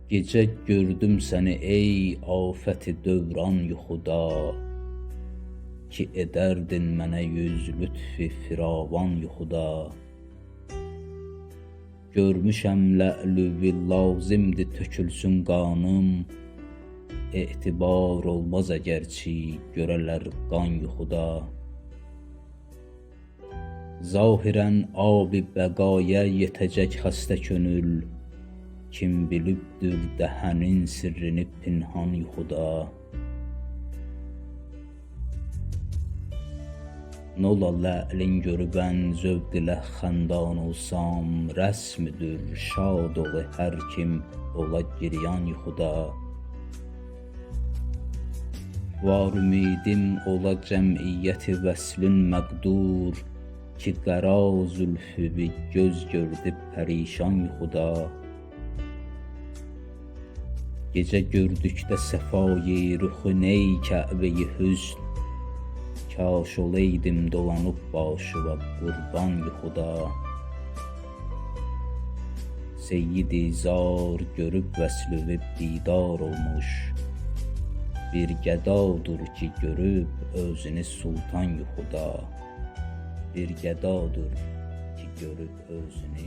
Gecə gördüm səni ey afəti dövran yuxuda, ki edərdin mənə yüz lütfi firavan yuxuda. Görmüşəm lə'lüvi lazimdir tökülsün qanım, etibar olmaz əgərçi görələr qan yuxuda. Zahirən abi bəqaya yetəcək xəstə könül, kim bilibdür dəhənin sirrini pinhan yuxuda. Nola lə'lin görübən zövq ilə xəndan olsam, rəsmidir şad olı hər kim ola giryan yuxuda. Var ümidim ola cəmiyyəti vəslin məqdur, ki qəra zülfü bir göz gördü pərişan yuxuda. Gecə gördükdə səfayı ruxu ney Kəbəyi hüsn, kaş olaydım dolanıb başıva qurban yuxuda. Seyyid-i zar görüb vəslüvi bidar olmuş, bir gədadır ki görüb özünü sultan yuxuda. Bir gədadır ki görüb özünü